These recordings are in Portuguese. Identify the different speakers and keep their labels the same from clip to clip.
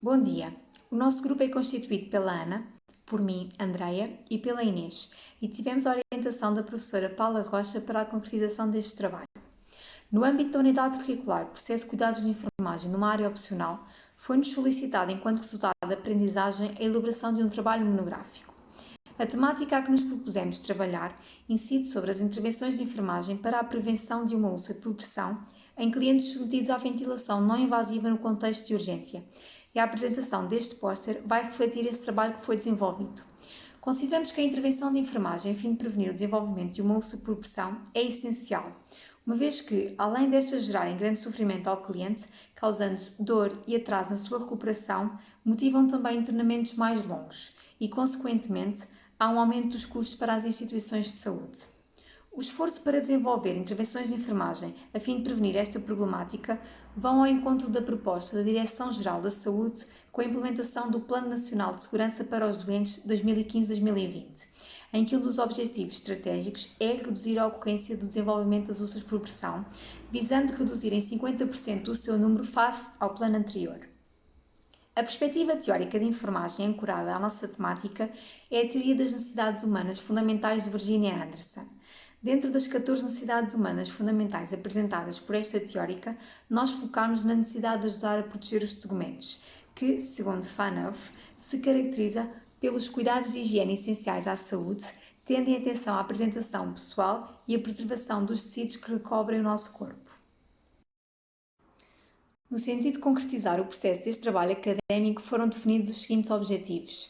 Speaker 1: Bom dia! O nosso grupo é constituído pela Ana, por mim, Andreia, e pela Inês, e tivemos a orientação da professora Paula Rocha para a concretização deste trabalho. No âmbito da unidade curricular Processo de Cuidados de Enfermagem numa área opcional, foi-nos solicitado, enquanto resultado da aprendizagem, a elaboração de um trabalho monográfico. A temática a que nos propusemos trabalhar incide sobre as intervenções de enfermagem para a prevenção de uma úlcera por pressão em clientes submetidos à ventilação não invasiva no contexto de urgência, e a apresentação deste póster vai refletir esse trabalho que foi desenvolvido. Consideramos que a intervenção de enfermagem a fim de prevenir o desenvolvimento de uma úlcera por pressão é essencial, uma vez que, além destas gerarem grande sofrimento ao cliente, causando dor e atraso na sua recuperação, motivam também internamentos mais longos e, consequentemente, há um aumento dos custos para as instituições de saúde. O esforço para desenvolver intervenções de enfermagem a fim de prevenir esta problemática vão ao encontro da proposta da Direção-Geral da Saúde com a implementação do Plano Nacional de Segurança para os Doentes 2015-2020, em que um dos objetivos estratégicos é reduzir a ocorrência do desenvolvimento das úlceras por pressão, visando reduzir em 50% o seu número face ao plano anterior. A perspectiva teórica de enfermagem ancorada à nossa temática é a teoria das necessidades humanas fundamentais de Virginia Anderson. Dentro das 14 necessidades humanas fundamentais apresentadas por esta teórica, nós focámos na necessidade de ajudar a proteger os tegamentos, que, segundo Phaneuf, se caracteriza pelos cuidados de higiene essenciais à saúde, tendo em atenção à apresentação pessoal e a preservação dos tecidos que recobrem o nosso corpo. No sentido de concretizar o processo deste trabalho académico, foram definidos os seguintes objetivos: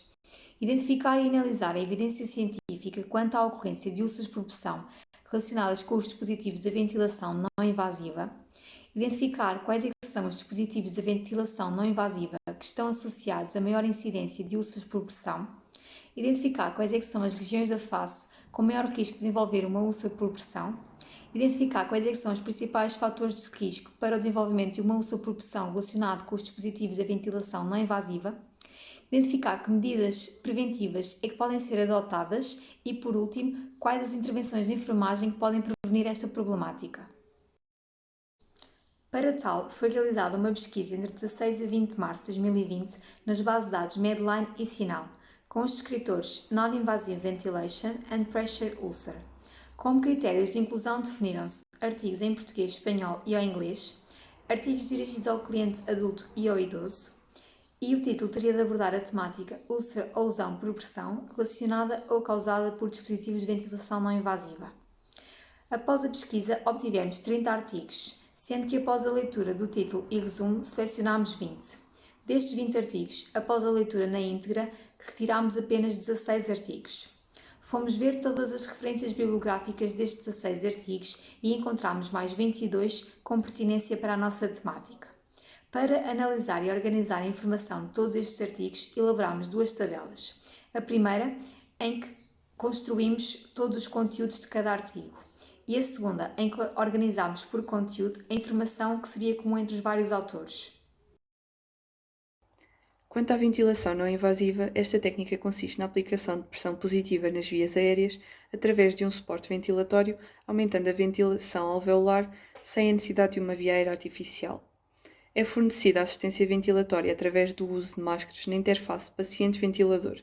Speaker 1: identificar e analisar a evidência científica quanto à ocorrência de úlceras por pressão relacionadas com os dispositivos de ventilação não invasiva, identificar quais é que são os dispositivos de ventilação não invasiva que estão associados a maior incidência de úlceras por pressão, identificar quais é que são as regiões da face com maior risco de desenvolver uma úlcera por pressão, identificar quais é que são os principais fatores de risco para o desenvolvimento de uma úlcera por pressão relacionado com os dispositivos de ventilação não invasiva, identificar que medidas preventivas é que podem ser adotadas e, por último, quais as intervenções de enfermagem que podem prevenir esta problemática. Para tal, foi realizada uma pesquisa entre 16 a 20 de março de 2020 nas bases de dados Medline e Sinal, com os descritores Non-Invasive Ventilation and Pressure Ulcer. Como critérios de inclusão definiram-se artigos em português, espanhol e ao inglês, artigos dirigidos ao cliente adulto e ao idoso, e o título teria de abordar a temática úlcera ou lesão por pressão relacionada ou causada por dispositivos de ventilação não invasiva. Após a pesquisa, obtivemos 30 artigos, sendo que após a leitura do título e resumo, selecionámos 20. Destes 20 artigos, após a leitura na íntegra, retirámos apenas 16 artigos. Fomos ver todas as referências bibliográficas destes 16 artigos e encontramos mais 22 com pertinência para a nossa temática. Para analisar e organizar a informação de todos estes artigos, elaborámos duas tabelas. A primeira, em que construímos todos os conteúdos de cada artigo, e a segunda, em que organizámos por conteúdo a informação que seria comum entre os vários autores.
Speaker 2: Quanto à ventilação não invasiva, esta técnica consiste na aplicação de pressão positiva nas vias aéreas através de um suporte ventilatório, aumentando a ventilação alveolar sem a necessidade de uma via aérea artificial. É fornecida assistência ventilatória através do uso de máscaras na interface paciente-ventilador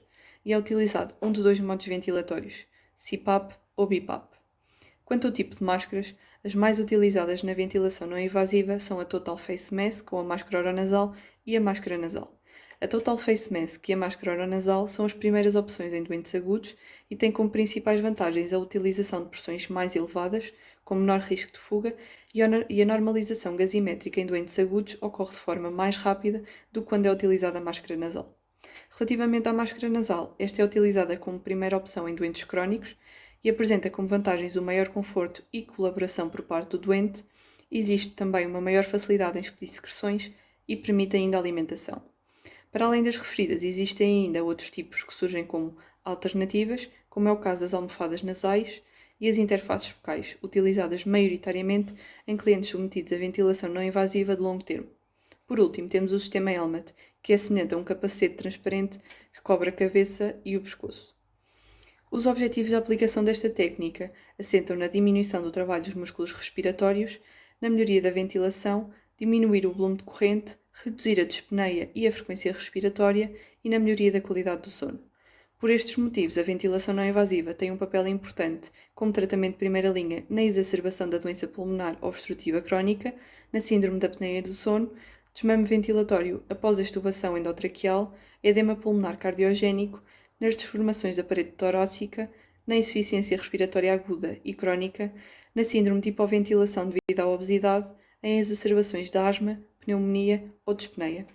Speaker 2: e é utilizado um dos dois modos ventilatórios, CPAP ou BiPAP. Quanto ao tipo de máscaras, as mais utilizadas na ventilação não invasiva são a Total Face Mask, ou a máscara oronasal, e a máscara nasal. A Total Face Mask e a máscara oronasal são as primeiras opções em doentes agudos e têm como principais vantagens a utilização de pressões mais elevadas, com menor risco de fuga, e a normalização gasimétrica em doentes agudos ocorre de forma mais rápida do que quando é utilizada a máscara nasal. Relativamente à máscara nasal, esta é utilizada como primeira opção em doentes crónicos e apresenta como vantagens o maior conforto e colaboração por parte do doente. Existe também uma maior facilidade em expelir secreções e permite ainda a alimentação. Para além das referidas, existem ainda outros tipos que surgem como alternativas, como é o caso das almofadas nasais e as interfaces focais, utilizadas maioritariamente em clientes submetidos a ventilação não invasiva de longo termo. Por último, temos o sistema Helmet, que é semelhante a um capacete transparente que cobre a cabeça e o pescoço. Os objetivos da aplicação desta técnica assentam na diminuição do trabalho dos músculos respiratórios, na melhoria da ventilação, diminuir o volume de corrente, reduzir a dispneia e a frequência respiratória e na melhoria da qualidade do sono. Por estes motivos, a ventilação não invasiva tem um papel importante como tratamento de primeira linha na exacerbação da doença pulmonar obstrutiva crónica, na síndrome da apneia do sono, desmame ventilatório após a extubação endotraqueal, edema pulmonar cardiogénico, nas deformações da parede torácica, na insuficiência respiratória aguda e crónica, na síndrome de hipoventilação devido à obesidade, em exacerbações de asma, pneumonia ou dispneia.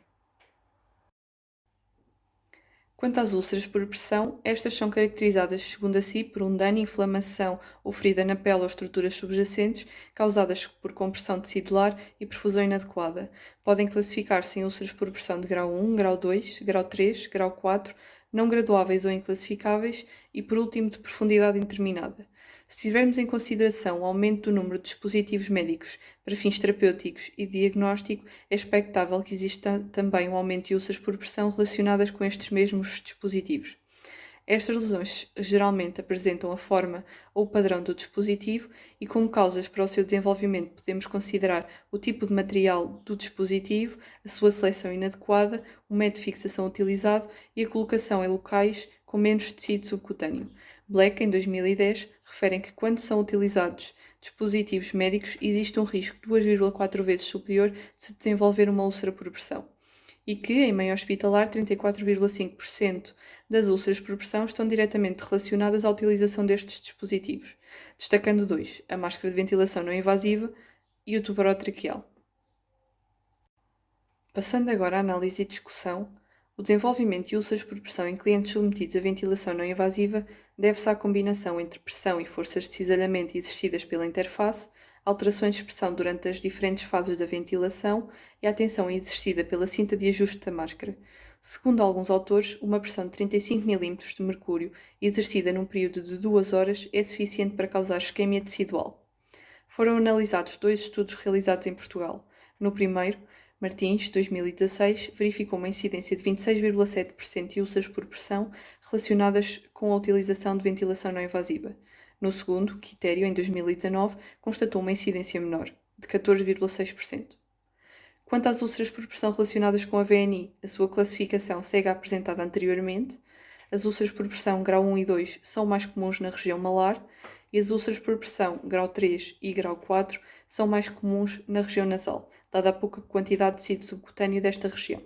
Speaker 2: Quanto às úlceras por pressão, estas são caracterizadas, segundo a si, por um dano, inflamação ou ferida na pele ou estruturas subjacentes causadas por compressão tecidular e perfusão inadequada. Podem classificar-se em úlceras por pressão de grau 1, grau 2, grau 3, grau 4, não graduáveis ou inclassificáveis e, por último, de profundidade indeterminada. Se tivermos em consideração o aumento do número de dispositivos médicos para fins terapêuticos e diagnóstico, é expectável que exista também um aumento de úlceras por pressão relacionadas com estes mesmos dispositivos. Estas lesões geralmente apresentam a forma ou o padrão do dispositivo e, como causas para o seu desenvolvimento, podemos considerar o tipo de material do dispositivo, a sua seleção inadequada, o método de fixação utilizado e a colocação em locais com menos tecido subcutâneo. Black, em 2010, referem que quando são utilizados dispositivos médicos existe um risco 2,4 vezes superior de se desenvolver uma úlcera por pressão e que, em meio hospitalar, 34,5% das úlceras por pressão estão diretamente relacionadas à utilização destes dispositivos, destacando dois: a máscara de ventilação não invasiva e o tubo orotraqueal. Passando agora à análise e discussão, o desenvolvimento de úlceras por pressão em clientes submetidos à ventilação não invasiva deve-se à combinação entre pressão e forças de cisalhamento exercidas pela interface, alterações de pressão durante as diferentes fases da ventilação e a tensão exercida pela cinta de ajuste da máscara. Segundo alguns autores, uma pressão de 35 mm de mercúrio exercida num período de 2 horas é suficiente para causar isquemia tecidual. Foram analisados dois estudos realizados em Portugal. No primeiro, Martins, 2016, verificou uma incidência de 26,7% de úlceras por pressão relacionadas com a utilização de ventilação não invasiva. No segundo, Quitério, em 2019, constatou uma incidência menor, de 14,6%. Quanto às úlceras por pressão relacionadas com a VNI, a sua classificação segue a apresentada anteriormente. As úlceras por pressão grau 1 e 2 são mais comuns na região malar e as úlceras por pressão grau 3 e grau 4 são mais comuns na região nasal, dada a pouca quantidade de tecido subcutâneo desta região.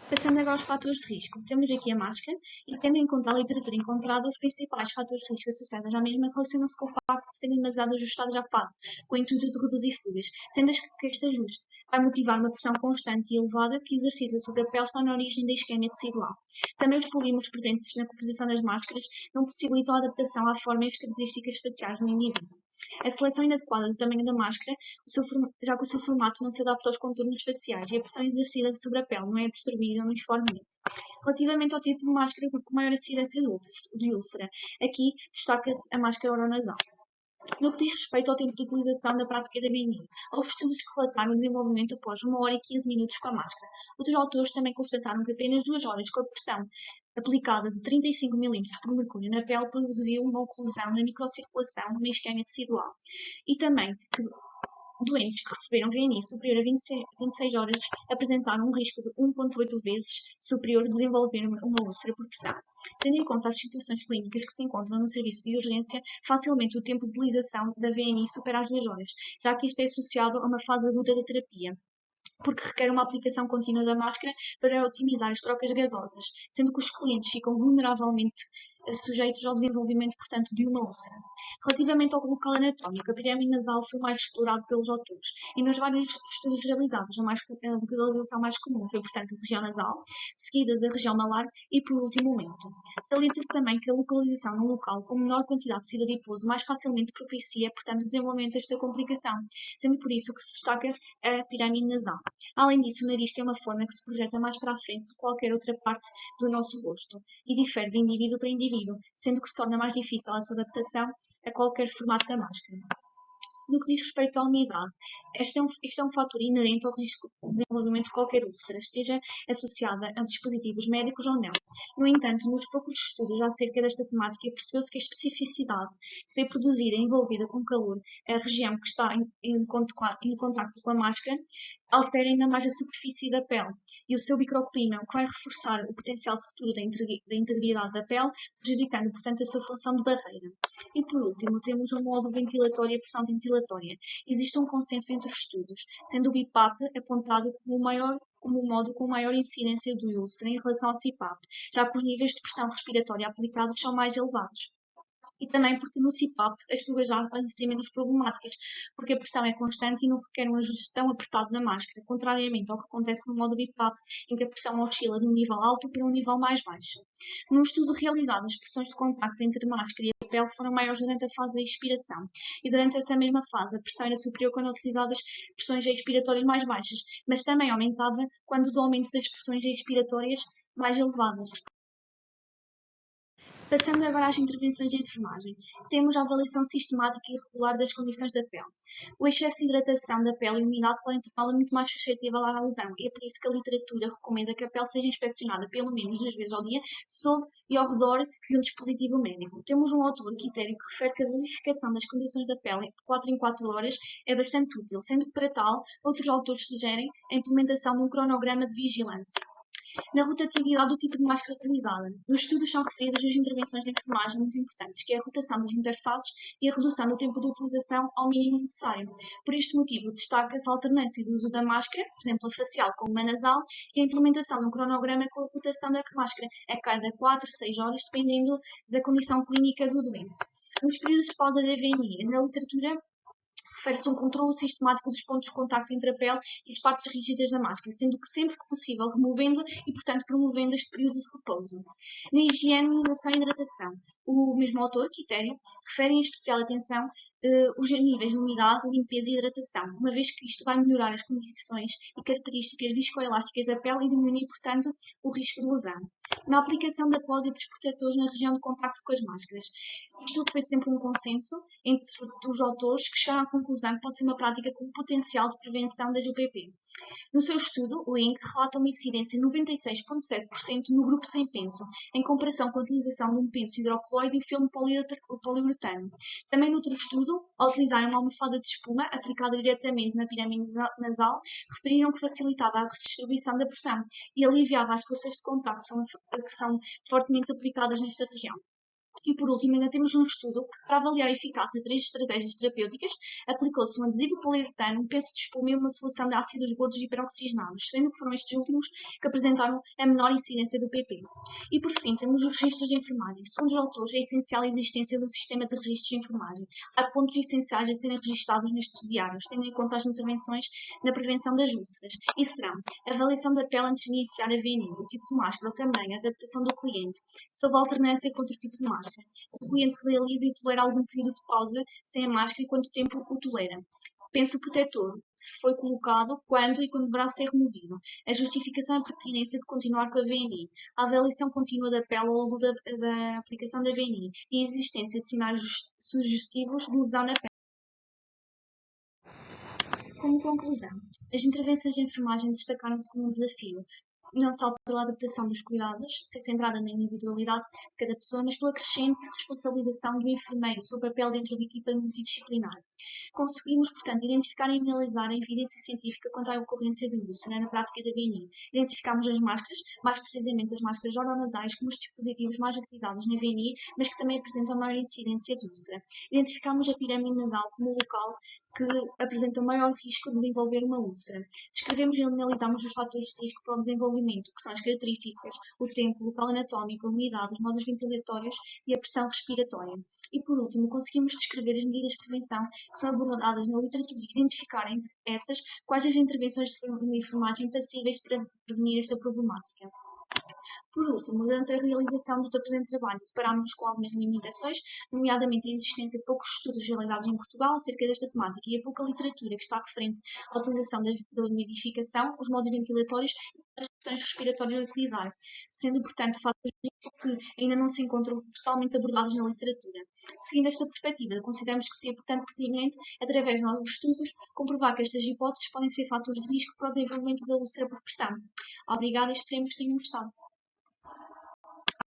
Speaker 3: Passando agora aos fatores de risco, temos aqui a máscara e, tendo em conta a literatura encontrada, os principais fatores de risco associados à mesma relacionam-se com o facto de serem demasiado ajustados à face, com o intuito de reduzir fugas, sendo que este ajuste vai motivar uma pressão constante e elevada que, exercida sobre a pele, está na origem da isquemia tecidual. Também os polímeros presentes na composição das máscaras não possibilitam a adaptação à forma e às características faciais do indivíduo. A seleção inadequada do tamanho da máscara, já que o seu formato não se adapta aos contornos faciais e a pressão exercida sobre a pele não é distribuída uniformemente. Relativamente ao tipo de máscara com maior incidência de úlcera, aqui destaca-se a máscara oronasal. No que diz respeito ao tempo de utilização da prática da BNI, houve estudos que relataram o desenvolvimento após 1 hora e 15 minutos com a máscara. Outros autores também constataram que apenas 2 horas com a pressão aplicada de 35 mm por mercúrio na pele produziu uma oclusão na microcirculação, uma isquemia tecidual. E também que doentes que receberam VNI superior a 26 horas apresentaram um risco de 1,8 vezes superior de desenvolver uma úlcera por pressão. Tendo em conta as situações clínicas que se encontram no serviço de urgência, facilmente o tempo de utilização da VNI supera as 2 horas, já que isto é associado a uma fase aguda da terapia, porque requer uma aplicação contínua da máscara para otimizar as trocas gasosas, sendo que os clientes ficam vulneravelmente sujeitos ao desenvolvimento, portanto, de uma úlcera. Relativamente ao local anatómico, a pirâmide nasal foi mais explorado pelos autores, e nos vários estudos realizados, a localização mais comum foi, portanto, a região nasal, seguidas a região malar e, por último, o mento. Salienta-se também que a localização num local com menor quantidade de tecido adiposo mais facilmente propicia, portanto, o desenvolvimento desta complicação, sendo por isso que se destaca a pirâmide nasal. Além disso, o nariz tem uma forma que se projeta mais para a frente do que qualquer outra parte do nosso rosto e difere de indivíduo para indivíduo, sendo que se torna mais difícil a sua adaptação a qualquer formato da máscara. No que diz respeito à umidade, este é um fator inerente ao risco de desenvolvimento de qualquer úlcera, esteja associada a dispositivos médicos ou não. No entanto, nos poucos estudos acerca desta temática, percebeu-se que a especificidade de ser produzida e envolvida com calor a região que está em contacto com a máscara altera ainda mais a superfície da pele e o seu microclima, o que vai reforçar o potencial de ruptura da integridade da pele, prejudicando, portanto, a sua função de barreira. E por último, temos o modo ventilatório e a pressão ventilatória. Existe um consenso entre os estudos, sendo o BIPAP apontado como o modo com maior incidência do úlcera em relação ao CPAP, já que os níveis de pressão respiratória aplicados são mais elevados. E também porque no CPAP as fugas de ar podem ser menos problemáticas, porque a pressão é constante e não requer um ajuste tão apertado na máscara, contrariamente ao que acontece no modo BIPAP, em que a pressão oscila de um nível alto para um nível mais baixo. Num estudo realizado, as pressões de contacto entre a máscara e a pele foram maiores durante a fase da expiração, e durante essa mesma fase a pressão era superior quando utilizadas pressões expiratórias mais baixas, mas também aumentava quando do aumento das pressões expiratórias mais elevadas. Passando agora às intervenções de enfermagem, temos a avaliação sistemática e regular das condições da pele. O excesso de hidratação da pele e umidade podem torná-la muito mais suscetível à lesão, e é por isso que a literatura recomenda que a pele seja inspecionada pelo menos 2 vezes ao dia, sob e ao redor de um dispositivo médico. Temos um autor, Quitério, que refere que a verificação das condições da pele de 4 em 4 horas é bastante útil, sendo que para tal, outros autores sugerem a implementação de um cronograma de vigilância. Na rotatividade do tipo de máscara utilizada. Nos estudos são referidas duas intervenções de enfermagem muito importantes, que é a rotação das interfaces e a redução do tempo de utilização ao mínimo necessário. Por este motivo, destaca-se a alternância do uso da máscara, por exemplo, a facial com uma nasal, e a implementação de um cronograma com a rotação da máscara a cada 4, 6 horas, dependendo da condição clínica do doente. Os períodos de pausa da VNI. Na literatura, refere-se a um controle sistemático dos pontos de contacto entre a pele e as partes rígidas da máscara, sendo que sempre que possível removendo e, portanto, promovendo este período de repouso. Na higienização e hidratação, o mesmo autor, Quitério, refere em especial atenção os níveis de umidade, limpeza e hidratação, uma vez que isto vai melhorar as condições e características viscoelásticas da pele e diminuir, portanto, o risco de lesão. Na aplicação de apósitos protetores na região de contacto com as máscaras. Isto foi sempre um consenso entre os autores que chegaram à conclusão que pode ser uma prática com potencial de prevenção das UPP. No seu estudo, o INC relata uma incidência de 96,7% no grupo sem penso, em comparação com a utilização de um penso hidrocoloide e o filme poliuretano. Também noutro estudo, ao utilizarem uma almofada de espuma aplicada diretamente na pirâmide nasal, referiram que facilitava a redistribuição da pressão e aliviava as forças de contacto que são fortemente aplicadas nesta região. E por último, ainda temos um estudo que, para avaliar a eficácia de 3 estratégias terapêuticas, aplicou-se um adesivo poliuretano, um penso de espuma e uma solução de ácidos gordos hiperoxigenados, sendo que foram estes últimos que apresentaram a menor incidência do PP. E por fim, temos os registros de enfermagem. Segundo os autores, é essencial a existência de um sistema de registros de enfermagem. Há pontos essenciais a serem registados nestes diários, tendo em conta as intervenções na prevenção das úlceras. E serão a avaliação da pele antes de iniciar a VNI, o tipo de máscara ou também a adaptação do cliente, sob alternância com outro tipo de máscara. Se o cliente realiza e tolera algum período de pausa sem a máscara e quanto tempo o tolera. Penso protetor, se foi colocado, quando e quando deverá ser removido. A justificação e pertinência de continuar com a VNI. A avaliação contínua da pele ao longo da aplicação da VNI e a existência de sinais sugestivos de lesão na pele. Como conclusão, as intervenções de enfermagem destacaram-se como um desafio, não só pela adaptação dos cuidados, ser centrada na individualidade de cada pessoa, mas pela crescente responsabilização do enfermeiro sobre o papel dentro da equipa multidisciplinar. Conseguimos, portanto, identificar e analisar a evidência científica quanto à ocorrência de úlcera na prática da VNI. Identificámos as máscaras, mais precisamente as máscaras oronasais, como os dispositivos mais utilizados na VNI, mas que também apresentam maior incidência de úlcera. Identificámos a pirâmide nasal como o local que apresenta maior risco de desenvolver uma úlcera. Descrevemos e analisamos os fatores de risco para o desenvolvimento, que são as características, o tempo, o local anatómico, a umidade, os modos ventilatórios e a pressão respiratória. E, por último, conseguimos descrever as medidas de prevenção que são abordadas na literatura e identificar entre essas quais as intervenções de enfermagem passíveis de prevenir esta problemática. Por último, durante a realização do presente trabalho, deparámos-nos com algumas limitações, nomeadamente a existência de poucos estudos realizados em Portugal acerca desta temática e a pouca literatura que está referente à utilização da umidificação, os modos ventilatórios e as respiratórias a utilizar, sendo, portanto, fatores de risco que ainda não se encontram totalmente abordados na literatura. Seguindo esta perspectiva, consideramos que seria, portanto, pertinente, através de novos estudos, comprovar que estas hipóteses podem ser fatores de risco para o desenvolvimento da úlcera por pressão. Obrigada e esperemos que tenham gostado.